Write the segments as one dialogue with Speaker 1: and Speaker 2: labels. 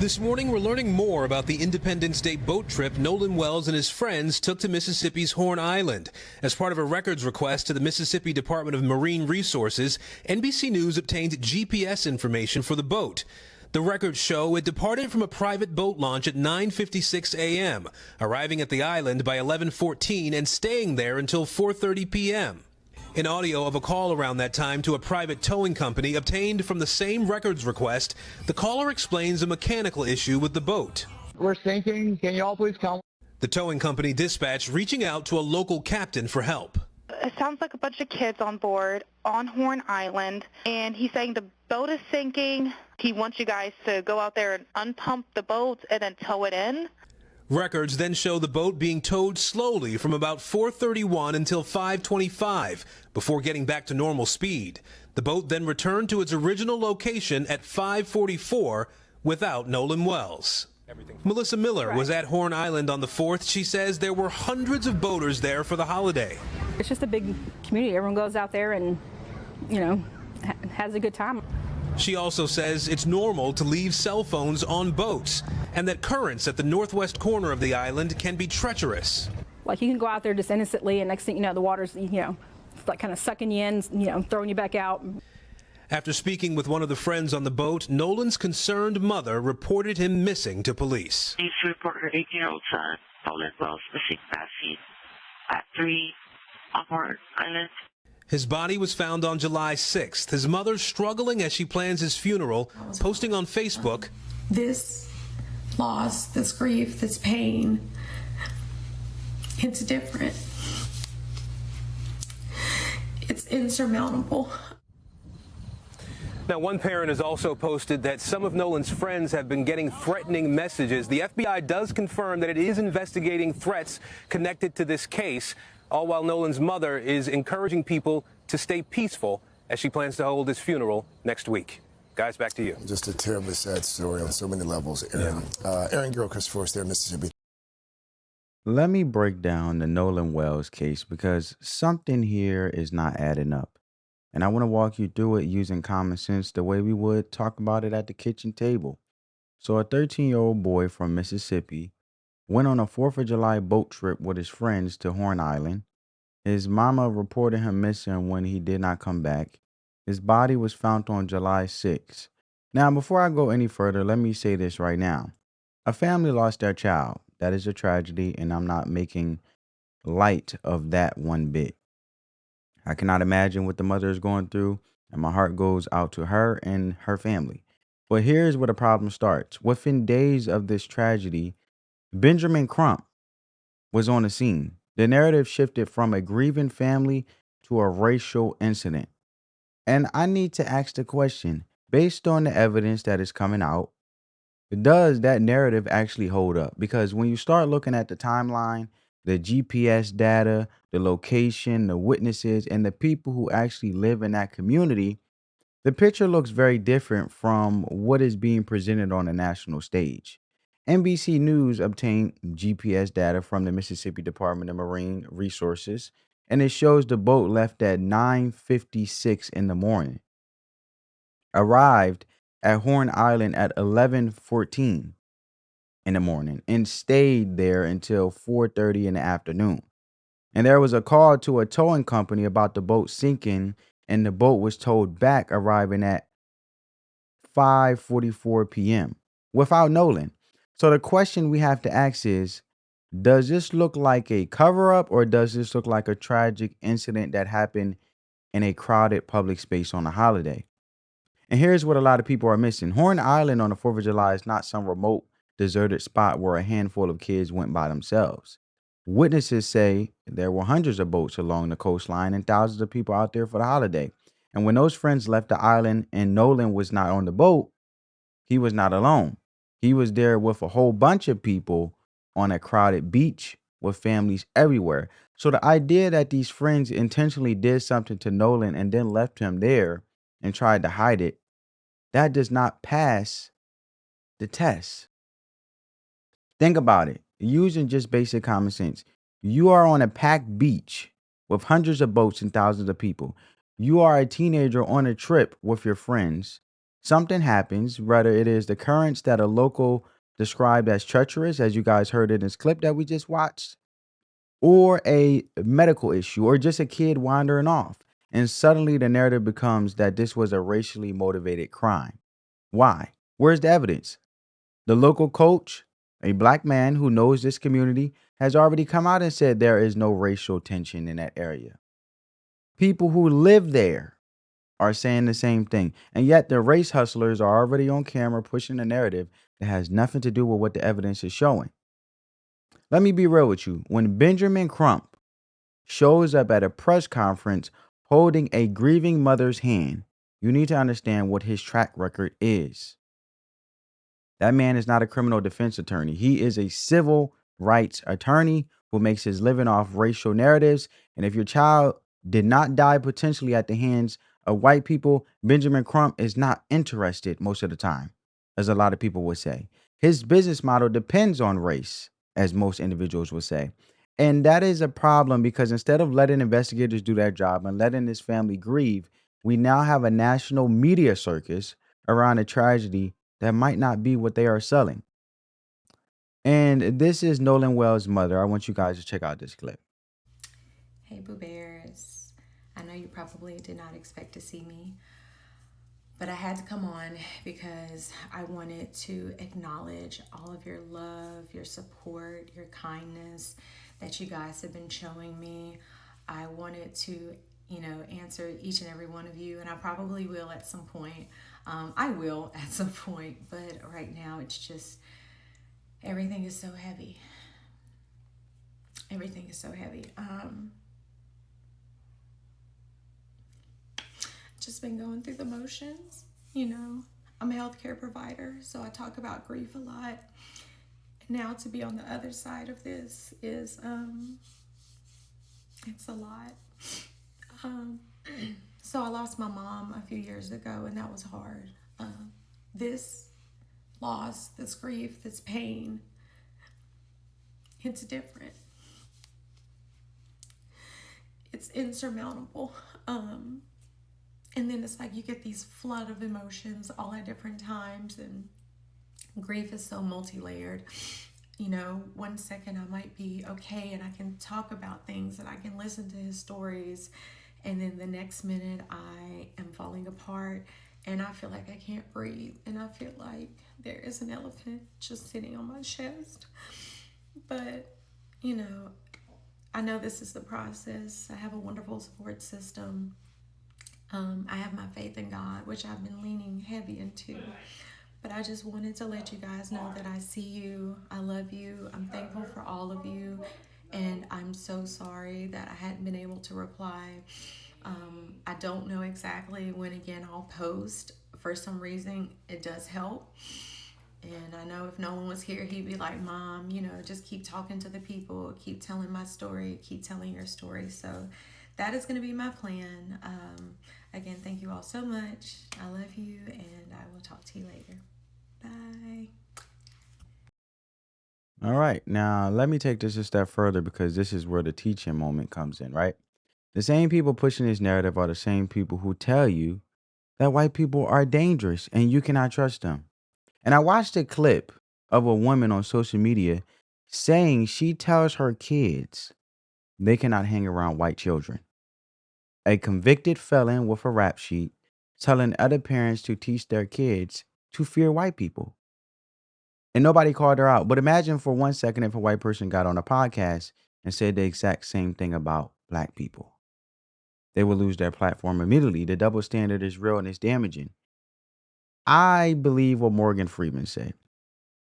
Speaker 1: This morning, we're learning more about the Independence Day boat trip Nolan Wells and his friends took to Mississippi's Horn Island. As part of a records request to the Mississippi Department of Marine Resources, NBC News obtained GPS information for the boat. The records show it departed from a private boat launch at 9:56 a.m., arriving at the island by 11:14 and staying there until 4:30 p.m. In audio of a call around that time to a private towing company obtained from the same records request, the caller explains a mechanical issue with the boat.
Speaker 2: We're sinking. Can you all please come?
Speaker 1: The towing company dispatched reaching out to a local captain for help.
Speaker 3: It sounds like a bunch of kids on board on Horn Island, and he's saying the boat is sinking. He wants you guys to go out there and unpump the boat and then tow it in.
Speaker 1: Records then show the boat being towed slowly from about 4:31 until 5:25 before getting back to normal speed. The boat then returned to its original location at 5:44 without Nolan Wells. Melissa Miller was at Horn Island on the 4th. She says there were hundreds of boaters there for the holiday.
Speaker 4: It's just a big community. Everyone goes out there and, has a good time.
Speaker 1: She also says it's normal to leave cell phones on boats and that currents at the northwest corner of the island can be treacherous.
Speaker 4: Like you can go out there just innocently and next thing you know, the water's, it's like kind of sucking you in, throwing you back out.
Speaker 1: After speaking with one of the friends on the boat, Nolan's concerned mother reported him missing to police.
Speaker 5: Police report her 18-year-old son, Nolan Wells, missing last seen at 3 on Horn Island.
Speaker 1: His body was found on July 6th. His mother struggling as she plans his funeral, posting on Facebook,
Speaker 6: "This loss, this grief, this pain, it's different. It's insurmountable."
Speaker 1: Now, one parent has also posted that some of Nolan's friends have been getting threatening messages. The FBI does confirm that it is investigating threats connected to this case, all while Nolan's mother is encouraging people to stay peaceful as she plans to hold his funeral next week. Guys, back to you.
Speaker 7: Just a terribly sad story on so many levels, Aaron. Aaron Gill, Chris Forrest there, Mississippi.
Speaker 8: Let me break down the Nolan Wells case because something here is not adding up. And I want to walk you through it using common sense the way we would talk about it at the kitchen table. So a 13-year-old boy from Mississippi went on a 4th of July boat trip with his friends to Horn Island. His mama reported him missing when he did not come back. His body was found on July 6th. Now, before I go any further, let me say this right now. A family lost their child. That is a tragedy, and I'm not making light of that one bit. I cannot imagine what the mother is going through, and my heart goes out to her and her family. But here's where the problem starts. Within days of this tragedy, Benjamin Crump was on the scene. The narrative shifted from a grieving family to a racial incident. And I need to ask the question, based on the evidence that is coming out, does that narrative actually hold up? Because when you start looking at the timeline, the GPS data, the location, the witnesses, and the people who actually live in that community, the picture looks very different from what is being presented on the national stage. NBC News obtained GPS data from the Mississippi Department of Marine Resources, and it shows the boat left at 9:56 in the morning, arrived at Horn Island at 11:14 in the morning, and stayed there until 4:30 in the afternoon. And there was a call to a towing company about the boat sinking, and the boat was towed back, arriving at 5:44 p.m. without Nolan. So the question we have to ask is, does this look like a cover-up, or does this look like a tragic incident that happened in a crowded public space on a holiday? And here's what a lot of people are missing. Horn Island on the 4th of July is not some remote, deserted spot where a handful of kids went by themselves. Witnesses say there were hundreds of boats along the coastline and thousands of people out there for the holiday. And when those friends left the island and Nolan was not on the boat, he was not alone. He was there with a whole bunch of people on a crowded beach with families everywhere. So the idea that these friends intentionally did something to Nolan and then left him there and tried to hide it, that does not pass the test. Think about it. Using just basic common sense. You are on a packed beach with hundreds of boats and thousands of people. You are a teenager on a trip with your friends. something happens, whether it is the currents that a local described as treacherous, as you guys heard in this clip that we just watched, or a medical issue, or just a kid wandering off. And suddenly the narrative becomes that this was a racially motivated crime. Why? Where's the evidence? The local coach, a black man who knows this community, has already come out and said there is no racial tension in that area. People who live there are saying the same thing. And yet the race hustlers are already on camera pushing a narrative that has nothing to do with what the evidence is showing. Let me be real with you. When Benjamin Crump shows up at a press conference holding a grieving mother's hand, you need to understand what his track record is. That man is not a criminal defense attorney. He is a civil rights attorney who makes his living off racial narratives. And if your child did not die potentially at the hands of white people, Benjamin Crump is not interested most of the time, as a lot of people would say. His business model depends on race, as most individuals would say. And that is a problem because instead of letting investigators do their job and letting this family grieve, we now have a national media circus around a tragedy that might not be what they are selling. And this is Nolan Wells' mother. I want you guys to check out this clip.
Speaker 6: Hey, Boo Bears. I know you probably did not expect to see me, but I had to come on because I wanted to acknowledge all of your love, your support, your kindness that you guys have been showing me. I wanted to, answer each and every one of you, and I probably will at some point. I will at some point, but right now it's just, everything is so heavy. Everything is so heavy. Just been going through the motions. I'm a healthcare provider, so I talk about grief a lot. Now to be on the other side of this is, it's a lot. So I lost my mom a few years ago, and that was hard. This loss, this grief, this pain, it's different. It's insurmountable. And then it's like you get these flood of emotions all at different times, and grief is so multi-layered. 1 second I might be okay and I can talk about things and I can listen to his stories, and then the next minute I am falling apart and I feel like I can't breathe, and I feel like there is an elephant just sitting on my chest. But I know this is the process. I have a wonderful support system. I have my faith in God, which I've been leaning heavy into. But I just wanted to let you guys know that I see you. I love you. I'm thankful for all of you. And I'm so sorry that I hadn't been able to reply. I don't know exactly when again I'll post. For some reason, it does help. And I know if Nolan was here, he'd be like, Mom, just keep talking to the people, keep telling my story, keep telling your story. So that is going to be my plan. Again, thank you all so much. I love you, and I will talk to you later. Bye.
Speaker 8: All right. Now, let me take this a step further because this is where the teaching moment comes in, right? The same people pushing this narrative are the same people who tell you that white people are dangerous and you cannot trust them. And I watched a clip of a woman on social media saying she tells her kids they cannot hang around white children. A convicted felon with a rap sheet telling other parents to teach their kids to fear white people. And nobody called her out. But imagine for 1 second if a white person got on a podcast and said the exact same thing about black people. They would lose their platform immediately. The double standard is real and it's damaging. I believe what Morgan Freeman said.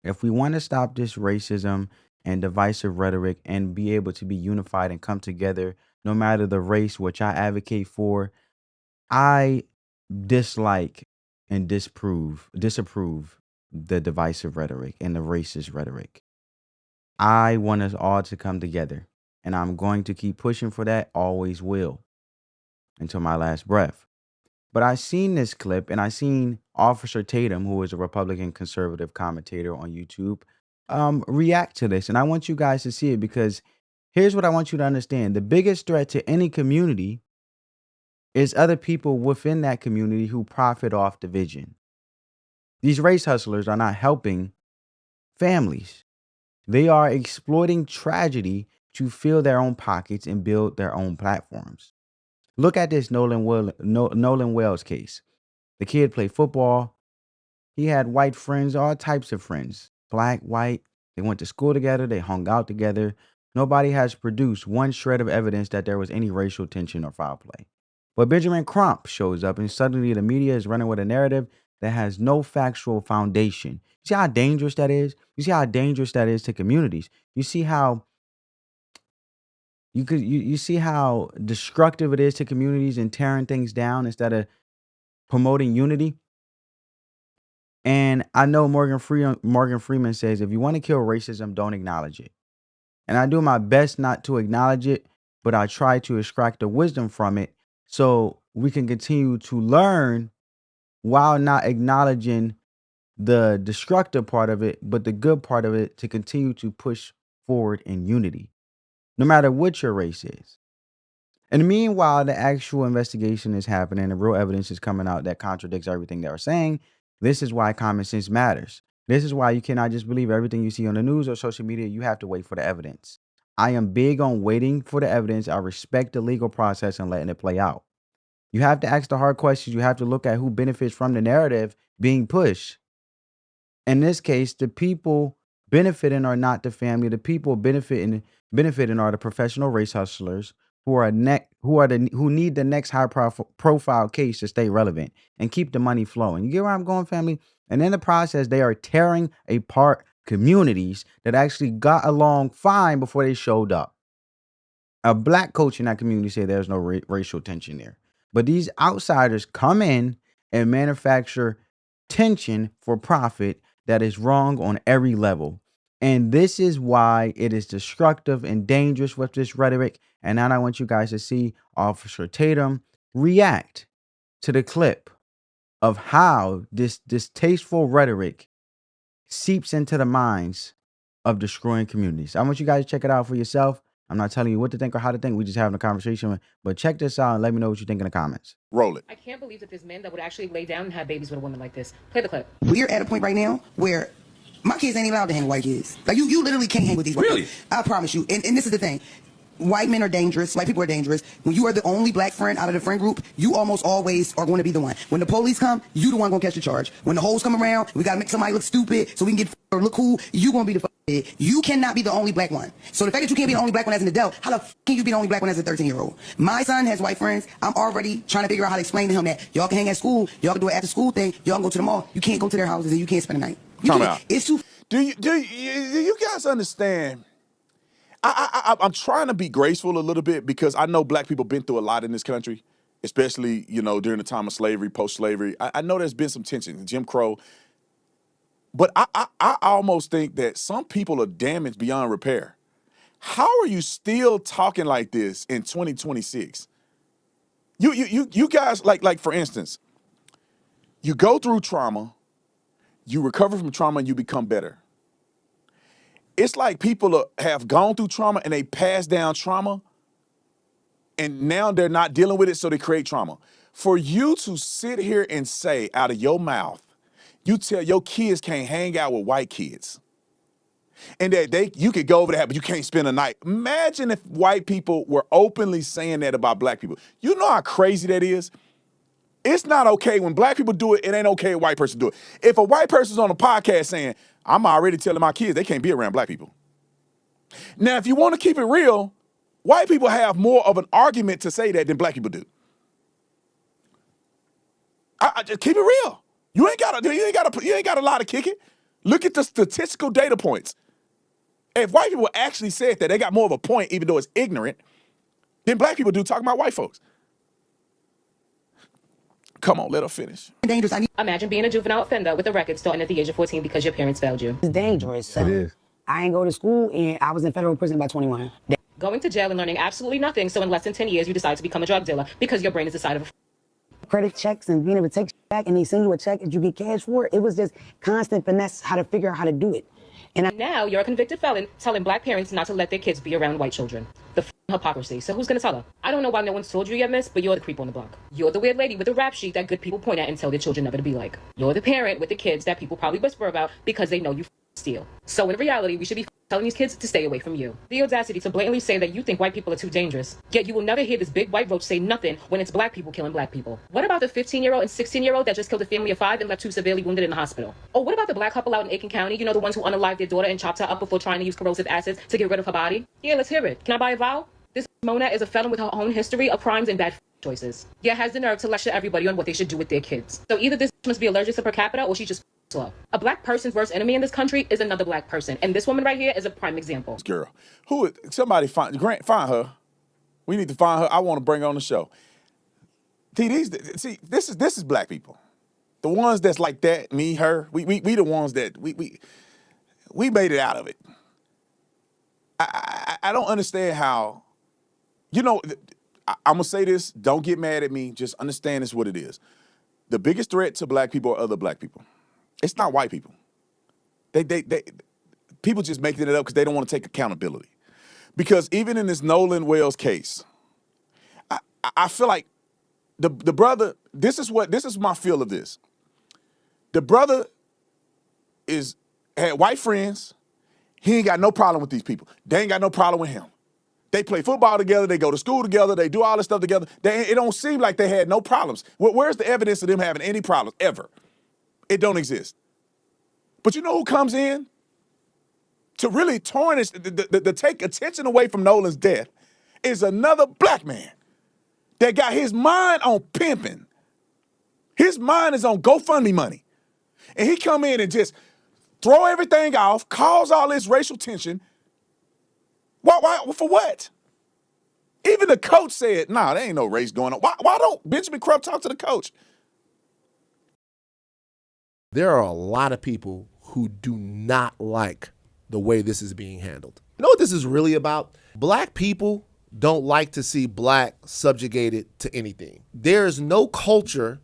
Speaker 8: If we want to stop this racism and divisive rhetoric and be able to be unified and come together, no matter the race, which I advocate for, I dislike and disapprove the divisive rhetoric and the racist rhetoric. I want us all to come together, and I'm going to keep pushing for that, always will, until my last breath. But I seen this clip, and I seen Officer Tatum, who is a Republican conservative commentator on YouTube, react to this. And I want you guys to see it because here's what I want you to understand. The biggest threat to any community is other people within that community who profit off division. These race hustlers are not helping families. They are exploiting tragedy to fill their own pockets and build their own platforms. Look at this Nolan Wells case. The kid played football. He had white friends, all types of friends, black, white. They went to school together. They hung out together. Nobody has produced one shred of evidence that there was any racial tension or foul play. But Benjamin Crump shows up, and suddenly the media is running with a narrative that has no factual foundation. You see how dangerous that is? You see how dangerous that is to communities? You see how you see how destructive it is to communities and tearing things down instead of promoting unity? And I know Morgan Freeman says, if you want to kill racism, don't acknowledge it. And I do my best not to acknowledge it, but I try to extract the wisdom from it so we can continue to learn while not acknowledging the destructive part of it, but the good part of it, to continue to push forward in unity, no matter what your race is. And meanwhile, the actual investigation is happening and real evidence is coming out that contradicts everything they were saying. This is why common sense matters. This is why you cannot just believe everything you see on the news or social media. You have to wait for the evidence. I am big on waiting for the evidence. I respect the legal process and letting it play out. You have to ask the hard questions. You have to look at who benefits from the narrative being pushed. In this case, the people benefiting are not the family. The people benefiting are the professional race hustlers who need the next high profile case to stay relevant and keep the money flowing. You get where I'm going, family? And in the process, they are tearing apart communities that actually got along fine before they showed up. A black coach in that community said there's no racial tension there. But these outsiders come in and manufacture tension for profit that is wrong on every level. And this is why it is destructive and dangerous with this rhetoric. And now I want you guys to see Officer Tatum react to the clip of how this distasteful rhetoric seeps into the minds of destroying communities. I want you guys to check it out for yourself. I'm not telling you what to think or how to think. We're just having a conversation. But check this out and let me know what you think in the comments.
Speaker 9: Roll it.
Speaker 10: I can't believe that there's men that would actually lay down and have babies with a woman like this. Play the clip.
Speaker 11: We're at a point right now where my kids ain't allowed to hang with white kids. Like, you literally can't hang with these white
Speaker 9: Really?
Speaker 11: kids. I promise you. And this is the thing. White men are dangerous. White people are dangerous. When you are the only black friend out of the friend group, you almost always are going to be the one. When the police come, you the one going to catch the charge. When the hoes come around, we got to make somebody look stupid so we can get or look cool, you going to be the you cannot be the only black one. So the fact that you can't be the only black one as an adult, how the can you be the only black one as a 13-year-old? My son has white friends. I'm already trying to figure out how to explain to him that y'all can hang at school, y'all can do an after school thing, y'all can go to the mall. You can't go to their houses and you can't spend the night.
Speaker 9: Time out.
Speaker 11: It's too.
Speaker 9: Do you guys understand? I'm trying to be graceful a little bit because I know black people been through a lot in this country, especially, during the time of slavery, post-slavery. I know there's been some tension, Jim Crow. But I almost think that some people are damaged beyond repair. How are you still talking like this in 2026? You guys, like for instance, you go through trauma, you recover from trauma, and you become better. It's like people have gone through trauma and they pass down trauma, and now they're not dealing with it, so they create trauma. For you to sit here and say out of your mouth, you tell your kids can't hang out with white kids, and that you could go over there, but you can't spend a night. Imagine if white people were openly saying that about black people. You know how crazy that is? It's not okay when black people do it. It ain't okay if a white person do it. If a white person's on a podcast saying, I'm already telling my kids they can't be around black people. Now, if you want to keep it real, white people have more of an argument to say that than black people do. I just keep it real. You ain't got a lot of kick it. Look at the statistical data points. If white people actually said that, they got more of a point, even though it's ignorant, than black people do talking about white folks. Come on, let her finish.
Speaker 11: Dangerous.
Speaker 10: Imagine being a juvenile offender with a record starting at the age of 14 because your parents failed you.
Speaker 12: It's dangerous. So it is. I ain't go to school and I was in federal prison by 21.
Speaker 10: Going to jail and learning absolutely nothing, so in less than 10 years you decide to become a drug dealer because your brain is the side of a
Speaker 12: credit checks and being able to take back and they send you a check and you get cash for it. It was just constant finesse how to figure out how to do it. And
Speaker 10: now you're a convicted felon telling black parents not to let their kids be around white children. The hypocrisy. So who's gonna tell her? I don't know why no one's told you yet, miss, but you're the creep on the block. You're the weird lady with the rap sheet that good people point at and tell their children never to be like. You're the parent with the kids that people probably whisper about because they know you steal. So in reality, we should be telling these kids to stay away from you. The audacity to blatantly say that you think white people are too dangerous. Yet you will never hear this big white roach say nothing when it's black people killing black people. What about the 15-year-old and 16-year-old that just killed a family of 5 and left 2 severely wounded in the hospital? Or what about the black couple out in Aiken County? You know, the ones who unalived their daughter and chopped her up before trying to use corrosive acids to get rid of her body? Yeah, let's hear it. Can I buy a vowel? This Mona is a felon with her own history of crimes and bad choices. Yet has the nerve to lecture everybody on what they should do with their kids. So either this must be allergic to per capita or she's just slow. A black person's worst enemy in this country is another black person. And this woman right here is a prime example.
Speaker 9: This girl. Somebody find her. We need to find her. I want to bring her on the show. See, this is black people. The ones that's like that, me, her, we the ones that we made it out of it. I don't understand how, I'm gonna say this, don't get mad at me, just understand this what it is. The biggest threat to black people are other black people. It's not white people. People just making it up because they don't want to take accountability. Because even in this Nolan Wells case, I feel like the brother, this is my feel of this. The brother had white friends. He ain't got no problem with these people. They ain't got no problem with him. They play football together. They go to school together. They do all this stuff together. It don't seem like they had no problems. Where's the evidence of them having any problems ever? It don't exist. But you know who comes in to really tarnish, to take attention away from Nolan's death is another black man that got his mind on pimping. His mind is on GoFundMe money. And he come in and just throw everything off, cause all this racial tension. Why? For what? Even the coach said, nah, there ain't no race going on. Why don't Benjamin Crump talk to the coach?
Speaker 13: There are a lot of people who do not like the way this is being handled. You know what this is really about? Black people don't like to see black subjugated to anything. There's no culture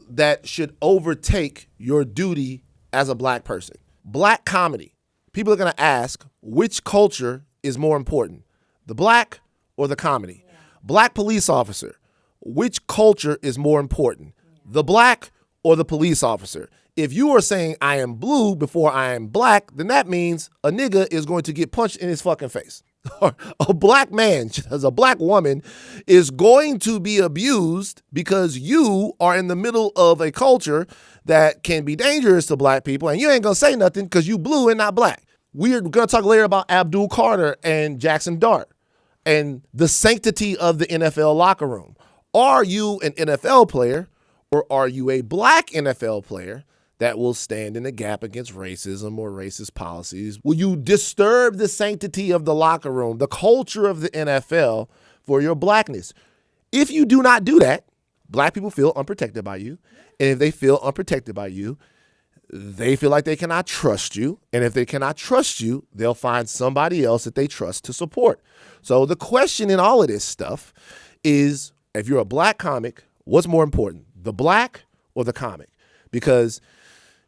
Speaker 13: that should overtake your duty as a black person. Black comedy. People are going to ask, which culture is more important, the black or the comedy? Black police officer. Which culture is more important, the black or the police officer? If you are saying I am blue before I am black, then that means a nigga is going to get punched in his fucking face. A black man, as a black woman, is going to be abused because you are in the middle of a culture that can be dangerous to black people, and you ain't gonna say nothing because you blue and not black. We're gonna talk later about Abdul Carter and Jackson Dart and the sanctity of the NFL locker room. Are you an NFL player or are you a black NFL player that will stand in the gap against racism or racist policies? Will you disturb the sanctity of the locker room, the culture of the NFL for your blackness? If you do not do that, black people feel unprotected by you. And if they feel unprotected by you, they feel like they cannot trust you. And if they cannot trust you, they'll find somebody else that they trust to support. So the question in all of this stuff is, if you're a black comic, what's more important, the black or the comic? Because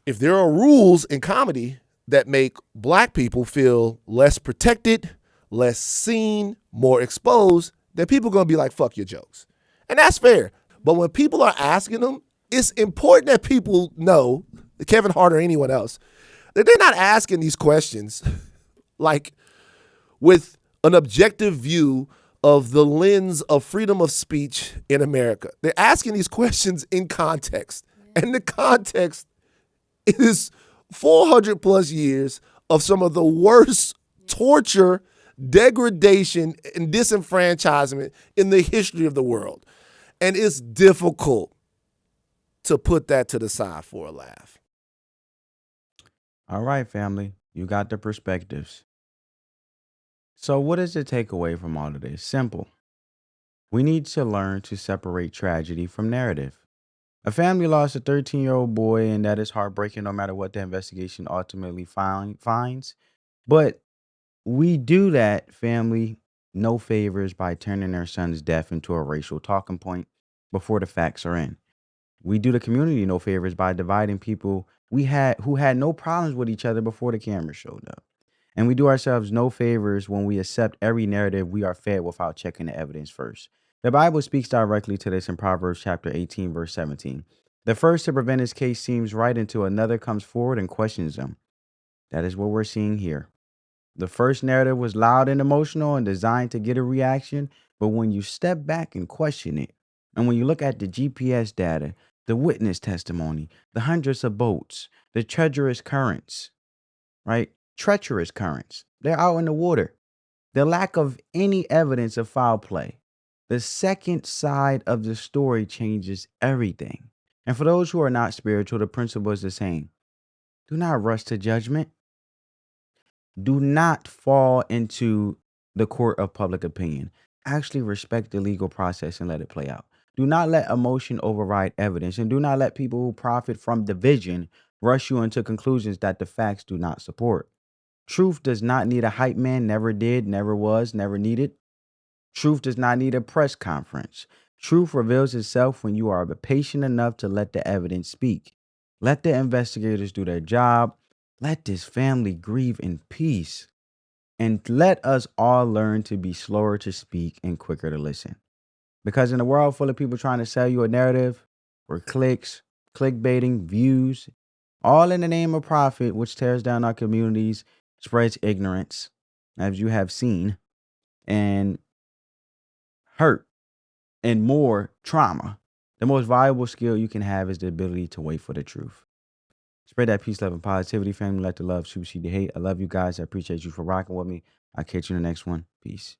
Speaker 13: if there are rules in comedy that make black people feel less protected, less seen, more exposed, then people are going to be like, fuck your jokes. And that's fair. But when people are asking them, it's important that people know, Kevin Hart or anyone else, that they're not asking these questions like with an objective view of the lens of freedom of speech in America. They're asking these questions in context. And the context is 400 plus years of some of the worst torture, degradation, and disenfranchisement in the history of the world. And it's difficult to put that to the side for a laugh.
Speaker 8: All right, family, you got the perspectives. So what is the takeaway from all of this? Simple. We need to learn to separate tragedy from narrative. A family lost a 13-year-old boy, and that is heartbreaking no matter what the investigation ultimately finds. But we do that family no favors by turning their son's death into a racial talking point before the facts are in. We do the community no favors by dividing people who had no problems with each other before the camera showed up. And we do ourselves no favors when we accept every narrative we are fed without checking the evidence first. The Bible speaks directly to this in Proverbs chapter 18, verse 17. The first to prevent his case seems right until another comes forward and questions him. That is what we're seeing here. The first narrative was loud and emotional and designed to get a reaction, but when you step back and question it, and when you look at the GPS data, the witness testimony, the hundreds of boats, the treacherous currents, right? Treacherous currents. They're out in the water. The lack of any evidence of foul play. The second side of the story changes everything. And for those who are not spiritual, the principle is the same. Do not rush to judgment. Do not fall into the court of public opinion. Actually respect the legal process and let it play out. Do not let emotion override evidence, and do not let people who profit from division rush you into conclusions that the facts do not support. Truth does not need a hype man, never did, never was, never needed. Truth does not need a press conference. Truth reveals itself when you are patient enough to let the evidence speak. Let the investigators do their job. Let this family grieve in peace. And let us all learn to be slower to speak and quicker to listen. Because in a world full of people trying to sell you a narrative or clicks, clickbaiting, views, all in the name of profit, which tears down our communities, spreads ignorance, as you have seen, and hurt and more trauma. The most valuable skill you can have is the ability to wait for the truth. Spread that peace, love, and positivity, family. Let the love supersede the hate. I love you guys. I appreciate you for rocking with me. I'll catch you in the next one. Peace.